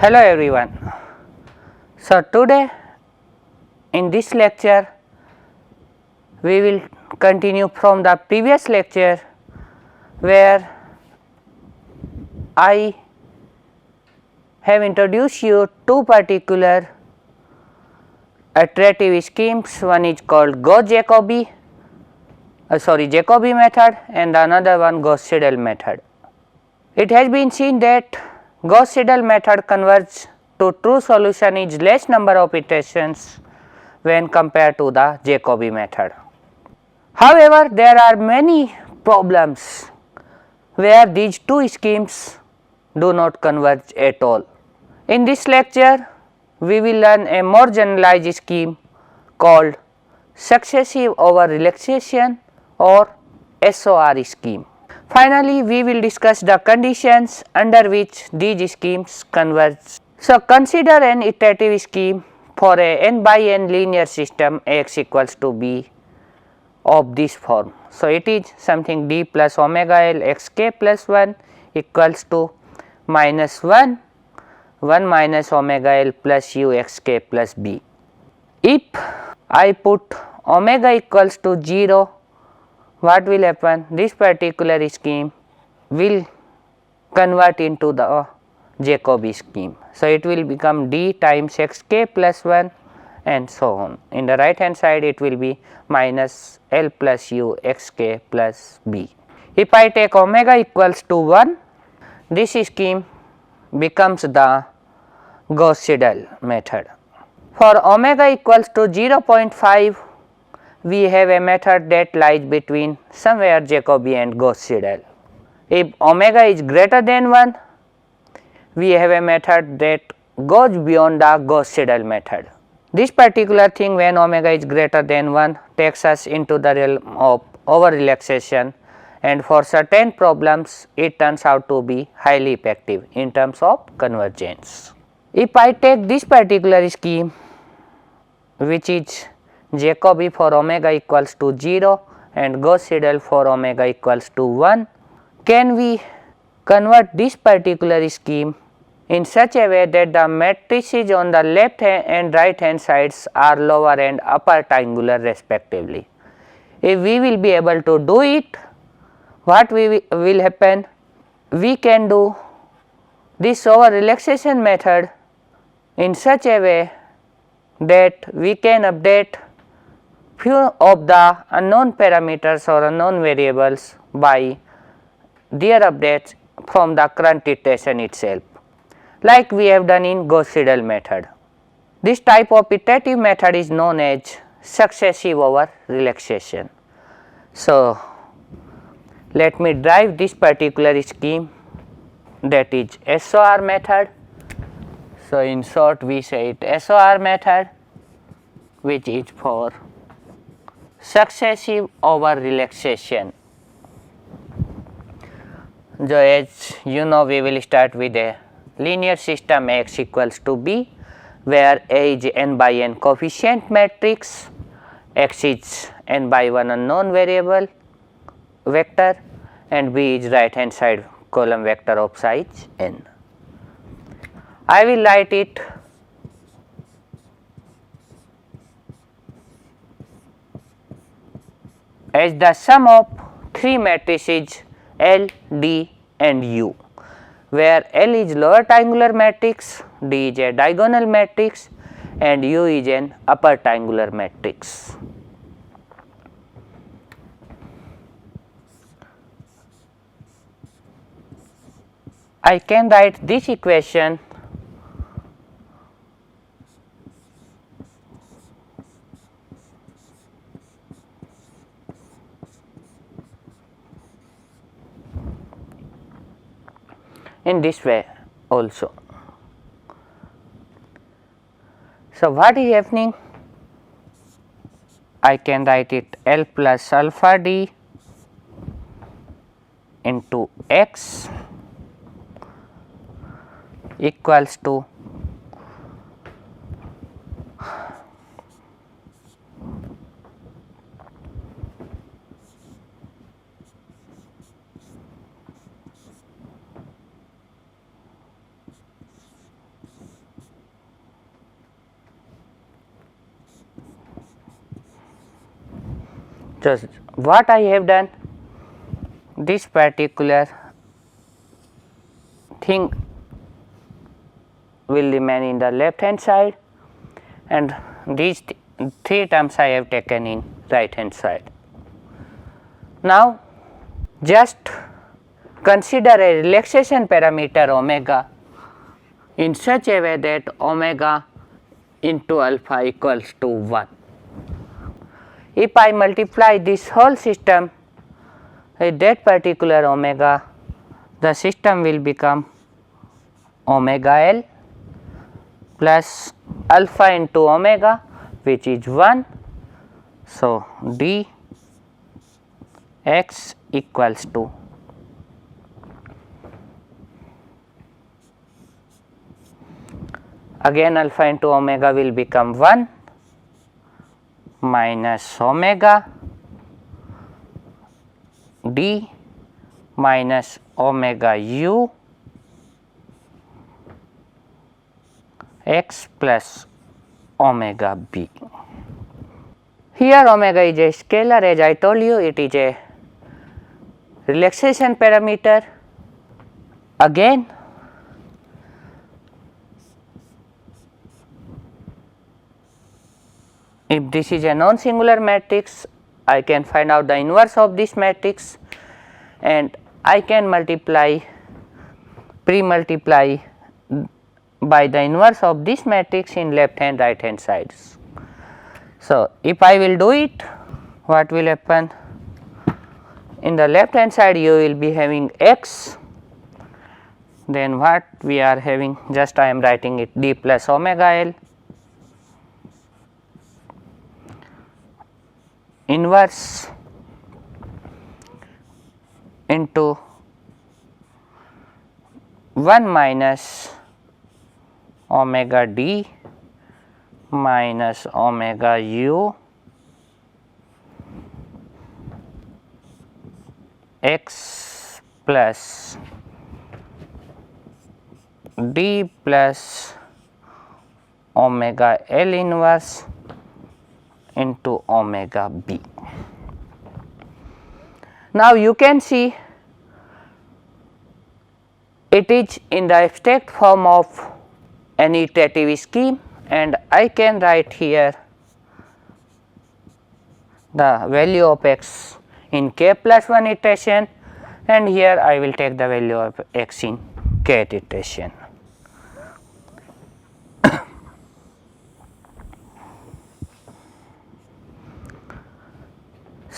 Hello everyone. So today in this lecture we will continue from the previous lecture where I have introduced you two particular iterative schemes. One is called Jacobi method and another one Gauss-Seidel method. It has been seen that Gauss-Seidel method converges to true solution is less number of iterations when compared to the Jacobi method. However, there are many problems where these two schemes do not converge at all. In this lecture, we will learn a more generalized scheme called successive over relaxation or SOR scheme. Finally, we will discuss the conditions under which these schemes converge. So, consider an iterative scheme for a n by n linear system x equals to b of this form. So, it is something d plus omega l x k plus 1 equals to minus 1 minus omega l plus u x k plus b. If I put omega equals to 0, what will happen? This particular scheme will convert into the Jacobi scheme. So, it will become d times x k plus 1 and so on. In the right hand side it will be minus l plus u x k plus b. If I take omega equals to 1, this scheme becomes the Gauss-Seidel method. For omega equals to 0.5, we have a method that lies between somewhere Jacobi and Gauss-Seidel. If omega is greater than 1, we have a method that goes beyond the Gauss-Seidel method. This particular thing, when omega is greater than 1, takes us into the realm of over relaxation, and for certain problems it turns out to be highly effective in terms of convergence. If I take this particular scheme, which is Jacobi for omega equals to 0 and Gauss-Seidel for omega equals to 1, can we convert this particular scheme in such a way that the matrices on the left hand and right hand sides are lower and upper triangular respectively? If we will be able to do it, what will happen? We can do this over relaxation method in such a way that we can update few of the unknown parameters or unknown variables by their updates from the current iteration itself, like we have done in Gauss-Seidel method. This type of iterative method is known as successive over relaxation. So, let me drive this particular scheme, that is SOR method. So, in short we say it SOR method, which is for successive over relaxation. So, as you know, we will start with a linear system x equals to b, where A is n by n coefficient matrix, x is n by 1 unknown variable vector, and b is right hand side column vector of size n. I will write it as the sum of three matrices L, D and U, where L is lower triangular matrix, D is a diagonal matrix and U is an upper triangular matrix. I can write this equation in this way also. So, what is happening? I can write it L plus alpha D into x equals to So, what I have done, this particular thing will remain in the left hand side and these three terms I have taken in right hand side. Now, just consider a relaxation parameter omega in such a way that omega into alpha equals to 1. If I multiply this whole system with that particular omega, the system will become omega L plus alpha into omega, which is 1. So, d x equals to again alpha into omega will become 1 minus omega d minus omega u x plus omega b. Here omega is a scalar, as I told you, it is a relaxation parameter. Again, if this is a non-singular matrix, I can find out the inverse of this matrix and I can pre-multiply by the inverse of this matrix in left hand right hand sides. So, if I will do it, what will happen? In the left hand side you will be having x, then what we are having, just I am writing it, d plus omega L inverse into 1 minus omega d minus omega u x plus d plus omega L inverse into omega b. Now, you can see it is in the abstract form of an iterative scheme and I can write here the value of x in k plus 1 iteration and here I will take the value of x in kth iteration.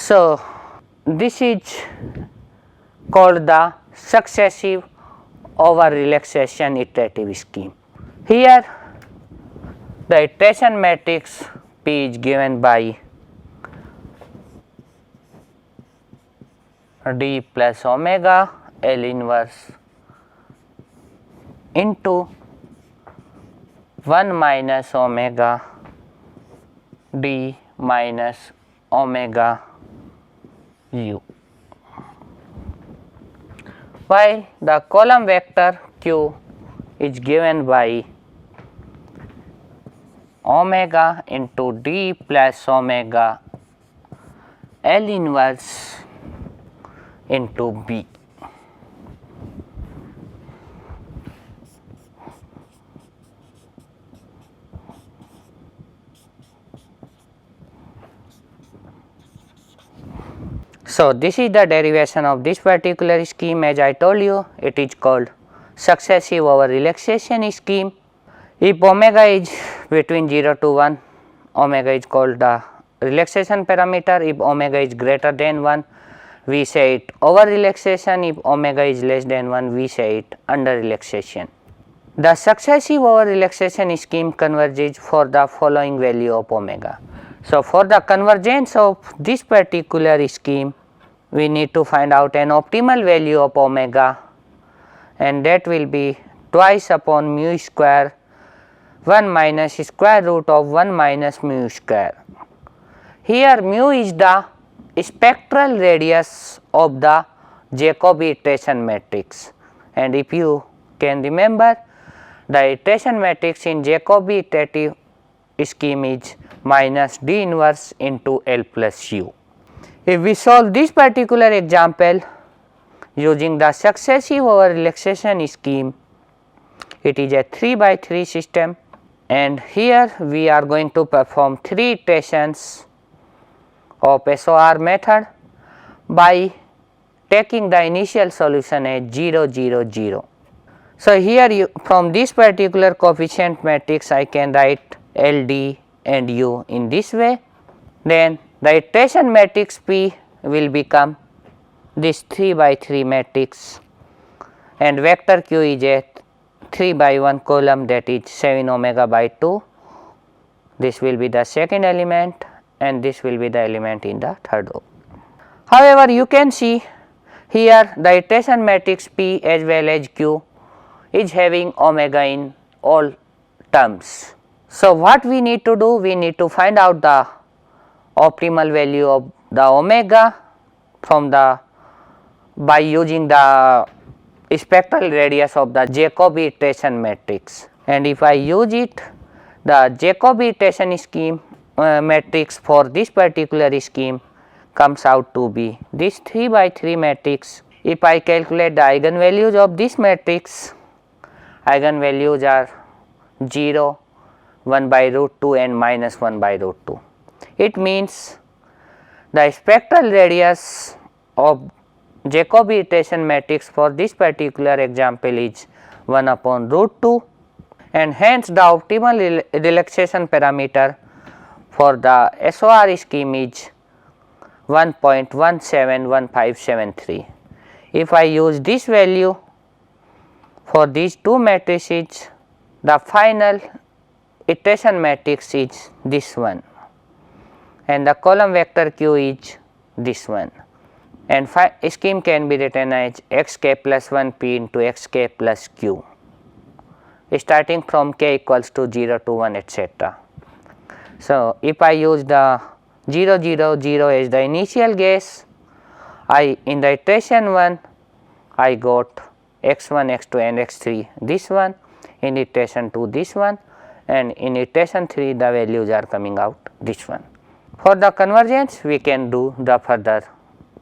So, this is called the successive over relaxation iterative scheme. Here the iteration matrix P is given by d plus omega L inverse into 1 minus omega d minus omega u, while the column vector q is given by omega into d plus omega L inverse into b. So, this is the derivation of this particular scheme. As I told you, it is called successive over relaxation scheme. If omega is between 0 to 1, omega is called the relaxation parameter. If omega is greater than 1, we say it over relaxation. If omega is less than 1, we say it under relaxation. The successive over relaxation scheme converges for the following value of omega. So, for the convergence of this particular scheme, we need to find out an optimal value of omega and that will be twice upon mu square 1 minus square root of 1 minus mu square. Here mu is the spectral radius of the Jacobi iteration matrix, and if you can remember, the iteration matrix in Jacobi iterative scheme is minus d inverse into L plus u. If we solve this particular example using the successive over relaxation scheme, it is a 3 by 3 system, and here we are going to perform 3 iterations of SOR method by taking the initial solution as 0 0 0. So, here from this particular coefficient matrix I can write L, D and U in this way. Then the iteration matrix P will become this 3 by 3 matrix, and vector Q is a 3 by 1 column, that is 7 omega by 2. This will be the second element and this will be the element in the third row. However, you can see here the iteration matrix P as well as Q is having omega in all terms. So, what we need to do? We need to find out the optimal value of the omega from the by using the spectral radius of the Jacobi iteration matrix, and if I use it, the Jacobi iteration scheme matrix for this particular scheme comes out to be this 3 by 3 matrix. If I calculate the eigenvalues of this matrix, eigenvalues are 0, 1 by root 2 and minus 1 by root 2. It means the spectral radius of Jacobi iteration matrix for this particular example is 1 upon root 2, and hence the optimal relaxation parameter for the SOR scheme is 1.171573. If I use this value for these two matrices, the final iteration matrix is this one and the column vector Q is this one, and scheme can be written as xk plus 1 p into xk plus q starting from k equals to 0 to 1 etc. So, if I use the 0 0 0 as the initial guess, in the iteration 1 I got x1, x2 and x3 this one, in iteration 2 this one, and in iteration 3 the values are coming out this one. For the convergence we can do the further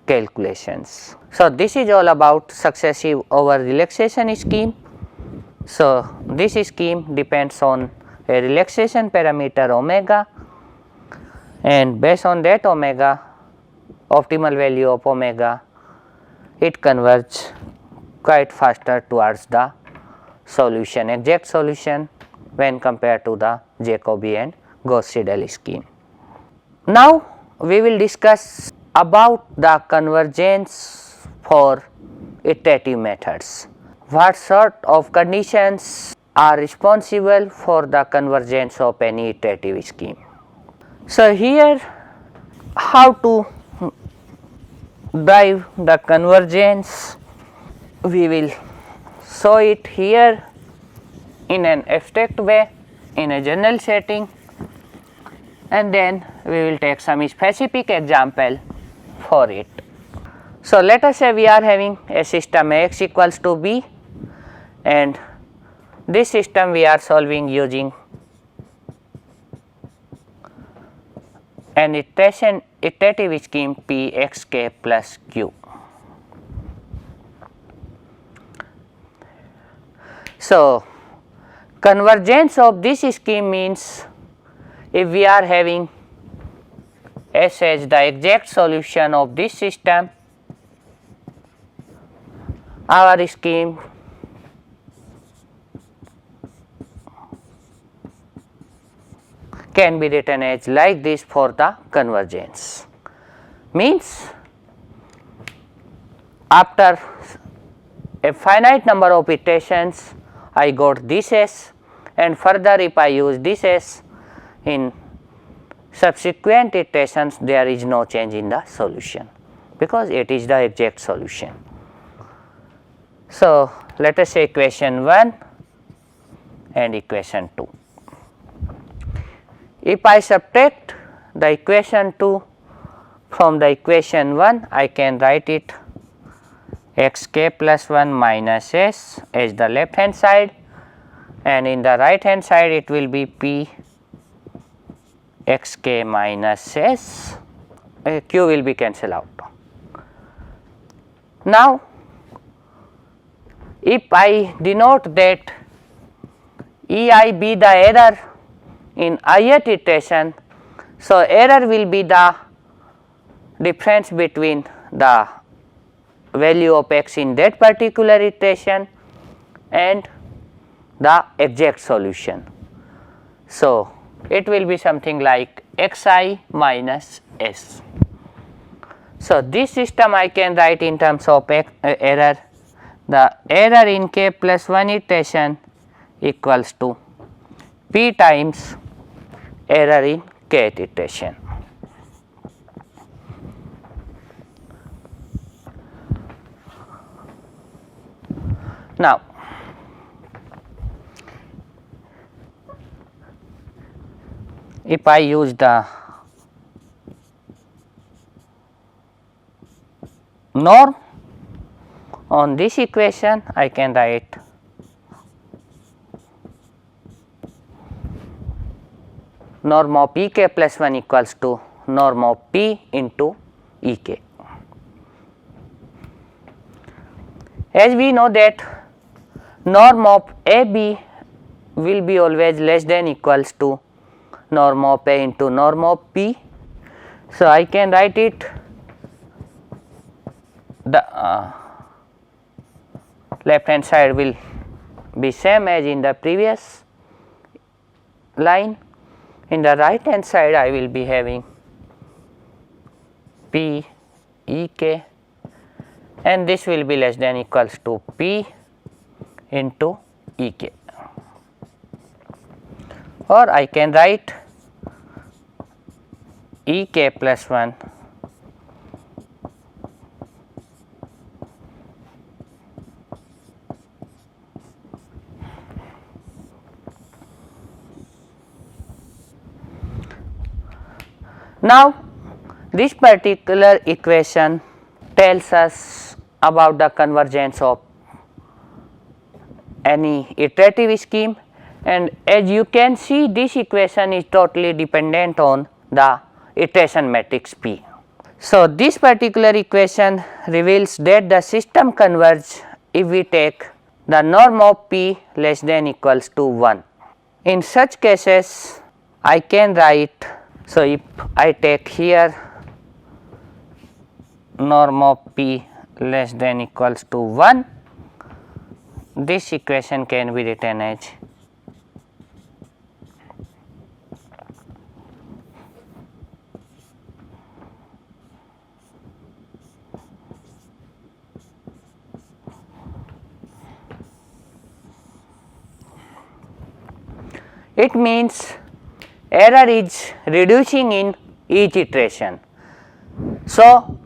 calculations. So, this is all about successive over relaxation scheme. So, this scheme depends on a relaxation parameter omega, and based on that omega, optimal value of omega, it converges quite faster towards the solution, exact solution when compared to the Jacobi and Gauss-Seidel scheme. Now, we will discuss about the convergence for iterative methods. What sort of conditions are responsible for the convergence of any iterative scheme? So, here how to drive the convergence, we will show it here in an abstract way in a general setting, and then we will take some specific example for it. So, let us say we are having a system Ax equals to b, and this system we are solving using an iterative scheme p x k plus q. So, convergence of this scheme means if we are having S as the exact solution of this system, our scheme can be written as like this for the convergence. Means after a finite number of iterations I got this S, and further if I use this S in subsequent iterations, there is no change in the solution because it is the exact solution. So, let us say equation 1 and equation 2. If I subtract the equation 2 from the equation 1, I can write it xk plus 1 minus s as the left hand side, and in the right hand side it will be p xk minus s q will be cancelled out. Now, if I denote that ei be the error in ith iteration, so error will be the difference between the value of x in that particular iteration and the exact solution. So, it will be something like xi minus s. So, this system I can write in terms of error. The error in k plus 1 iteration equals to p times error in kth iteration. Now, if I use the norm on this equation, I can write norm of ek plus 1 equals to norm of p into ek. As we know that norm of AB will be always less than equals to norm of A into norm of P. So, I can write it the left hand side will be same as in the previous line. In the right hand side I will be having P E K and this will be less than equals to P into E K, or I can write E K plus 1 Now, this particular equation tells us about the convergence of any iterative scheme, and as you can see this equation is totally dependent on the iteration matrix P. So, this particular equation reveals that the system converges if we take the norm of P less than equals to 1. In such cases I can write, so if I take here norm of P less than equals to 1, this equation can be written as it means error is reducing in each iteration. So,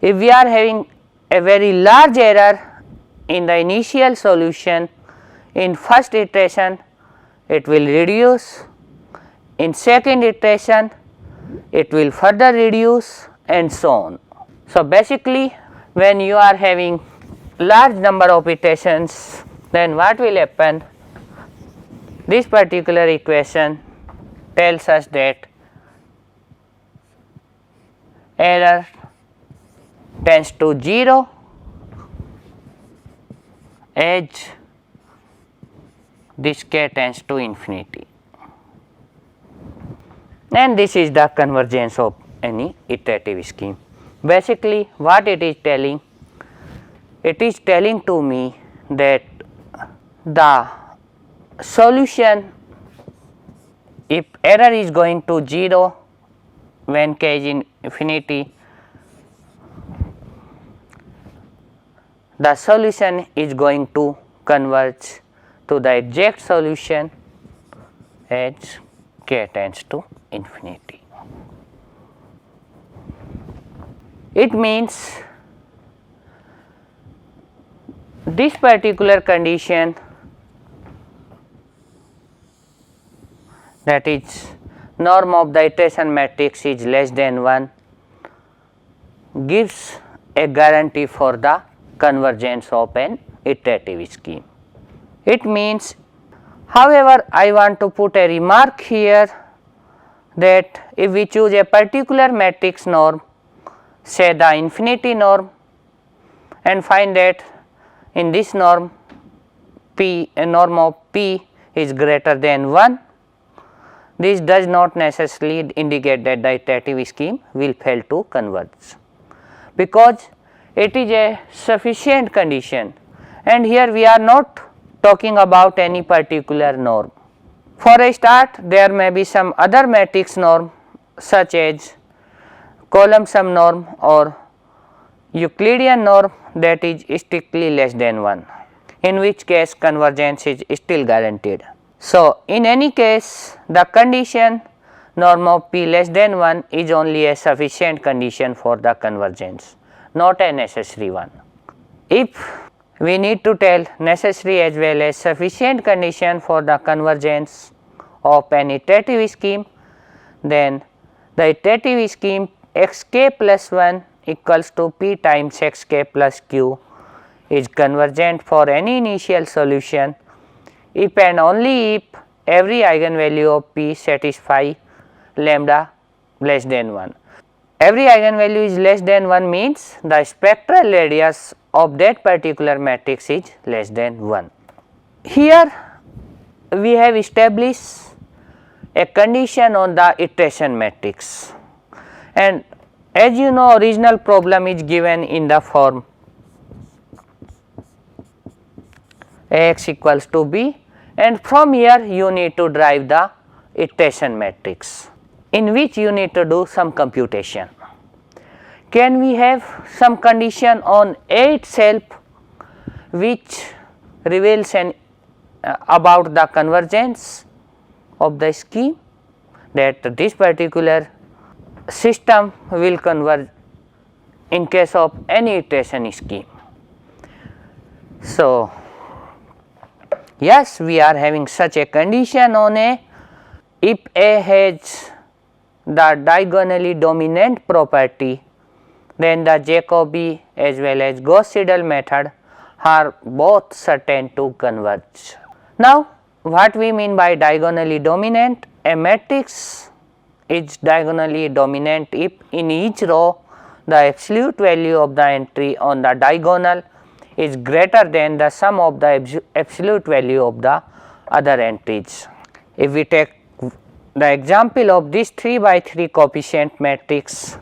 if we are having a very large error in the initial solution, in first iteration it will reduce, in second iteration it will further reduce and so on. So, basically when you are having large number of iterations, then what will happen? This particular equation tells us that error tends to 0 as this k tends to infinity, and this is the convergence of any iterative scheme. Basically what it is telling? It is telling to me that the solution, if error is going to 0 when k is in infinity, the solution is going to converge to the exact solution as k tends to infinity. It means this particular condition, that is norm of the iteration matrix is less than 1, gives a guarantee for the convergence of an iterative scheme. It means, however, I want to put a remark here that if we choose a particular matrix norm, say the infinity norm, and find that in this norm P, a norm of P is greater than 1, this does not necessarily indicate that the iterative scheme will fail to converge, because it is a sufficient condition, and here we are not talking about any particular norm. For a start, there may be some other matrix norm such as column sum norm or Euclidean norm that is strictly less than 1, in which case convergence is still guaranteed. So, in any case the condition norm of P less than 1 is only a sufficient condition for the convergence, not a necessary one. If we need to tell necessary as well as sufficient condition for the convergence of an iterative scheme, then the iterative scheme xk plus 1 equals to P times xk plus q is convergent for any initial solution if and only if every eigenvalue of P satisfy lambda less than 1. Every eigenvalue is less than 1 means the spectral radius of that particular matrix is less than 1. Here we have established a condition on the iteration matrix, and as you know, original problem is given in the form Ax equals to b, and from here you need to derive the iteration matrix, in which you need to do some computation. Can we have some condition on A itself which reveals about the convergence of the scheme, that this particular system will converge in case of any iteration scheme? So, yes, we are having such a condition on A. If A has the diagonally dominant property, then the Jacobi as well as Gauss-Seidel method are both certain to converge. Now, what we mean by diagonally dominant? A matrix is diagonally dominant if in each row the absolute value of the entry on the diagonal is greater than the sum of the absolute value of the other entries. If we take the example of this 3 by 3 coefficient matrix,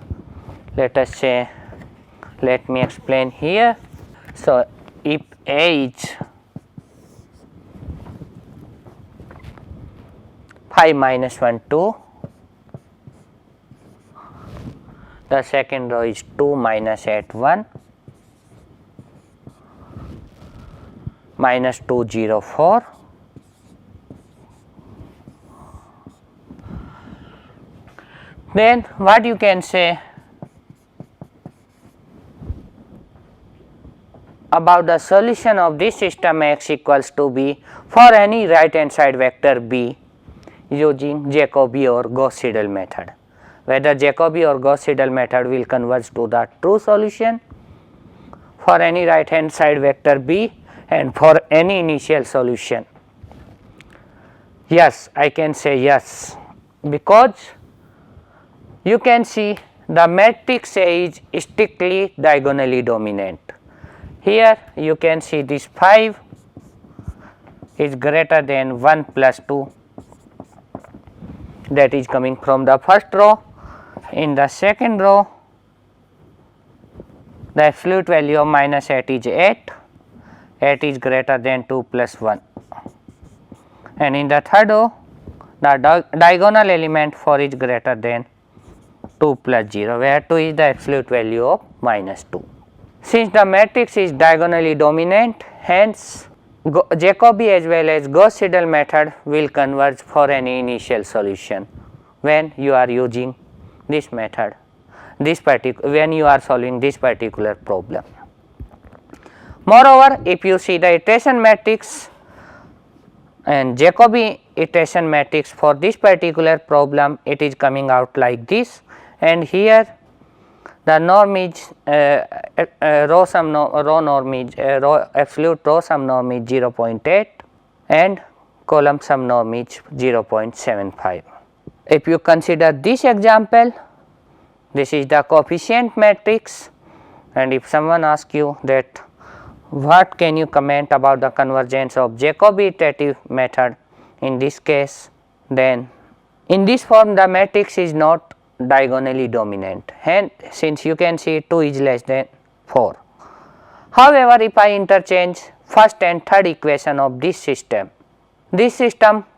let us say, let me explain here. So, if A is 5 minus 1 2, the second row is 2 minus 8 1, minus 2 0 4, then what you can say about the solution of this system x equals to b for any right hand side vector b using Jacobi or Gauss-Seidel method. Whether Jacobi or Gauss-Seidel method will converge to the true solution for any right hand side vector b and for any initial solution. Yes, I can say yes, because you can see the matrix A is strictly diagonally dominant. Here you can see this 5 is greater than 1 plus 2, that is coming from the first row. In the second row, the absolute value of minus 8 is 8, 8 is greater than 2 plus 1, and in the third row the diagonal element 4 is greater than 2 plus 0, where 2 is the absolute value of minus 2. Since the matrix is diagonally dominant, hence Jacobi as well as Gauss-Seidel method will converge for any initial solution when you are using this method, when you are solving this particular problem. Moreover, if you see the iteration matrix and Jacobi iteration matrix for this particular problem, it is coming out like this, and here the norm is absolute row sum norm is 0.8 and column sum norm is 0.75. If you consider this example, this is the coefficient matrix, and if someone asks you that what can you comment about the convergence of Jacobi iterative method in this case, then in this form the matrix is not diagonally dominant, and since you can see 2 is less than 4. However, if I interchange first and third equation of this system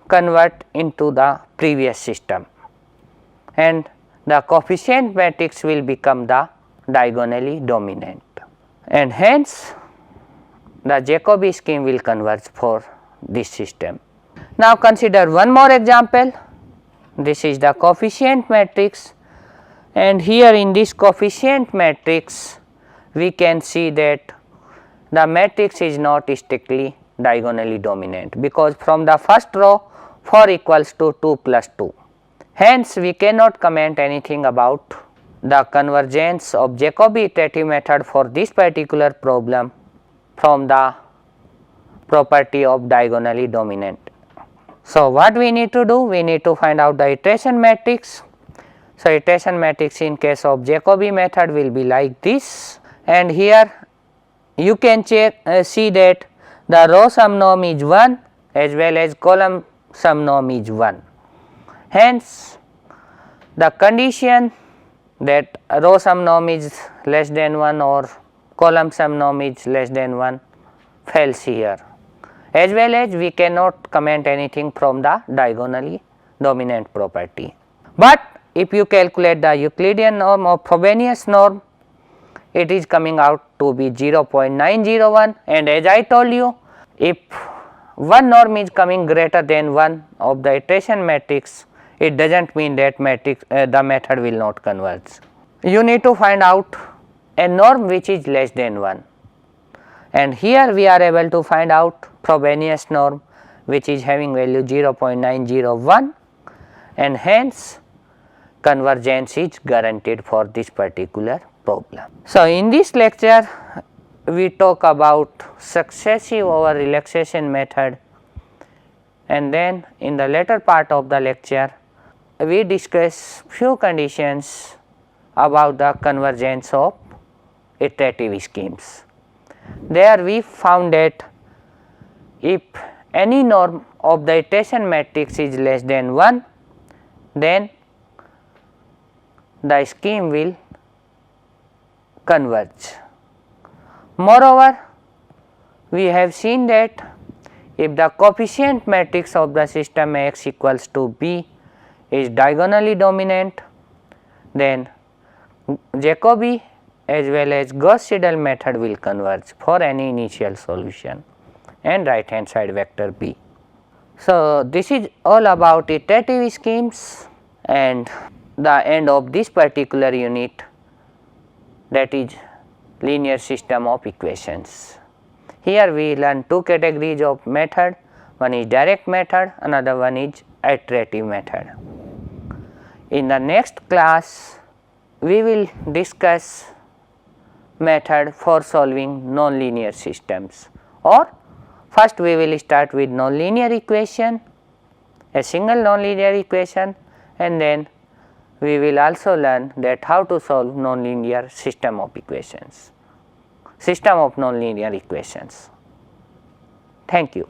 convert into the previous system, and the coefficient matrix will become the diagonally dominant, and hence the Jacobi scheme will converge for this system. Now consider one more example. This is the coefficient matrix, and here in this coefficient matrix we can see that the matrix is not strictly diagonally dominant, because from the first row 4 equals to 2 plus 2. Hence, we cannot comment anything about the convergence of Jacobi iterative method for this particular problem from the property of diagonally dominant. So, what we need to do? We need to find out the iteration matrix. So, iteration matrix in case of Jacobi method will be like this, and here you can check see that the row sum norm is 1 as well as column sum norm is 1. Hence, the condition that row sum norm is less than 1 or column sum norm is less than 1 fails here, as well as we cannot comment anything from the diagonally dominant property. But if you calculate the Euclidean norm or Frobenius norm, it is coming out to be 0.901, and as I told you, if one norm is coming greater than 1 of the iteration matrix, it does not mean that the method will not converge. You need to find out a norm which is less than 1, and here we are able to find out Frobenius norm which is having value 0.901, and hence convergence is guaranteed for this particular problem. So, in this lecture we talk about successive over relaxation method, and then in the later part of the lecture we discuss few conditions about the convergence of iterative schemes. There we found that if any norm of the iteration matrix is less than 1, then the scheme will converge. Moreover, we have seen that if the coefficient matrix of the system X equals to B is diagonally dominant, then Jacobi as well as Gauss-Seidel method will converge for any initial solution and right hand side vector B. So, this is all about iterative schemes, and the end of this particular unit, that is linear system of equations. Here we learn two categories of method, one is direct method, another one is iterative method. In the next class we will discuss method for solving nonlinear systems, or first we will start with nonlinear equation, a single nonlinear equation, and then we will also learn that how to solve nonlinear system of equations, system of nonlinear equations. Thank you.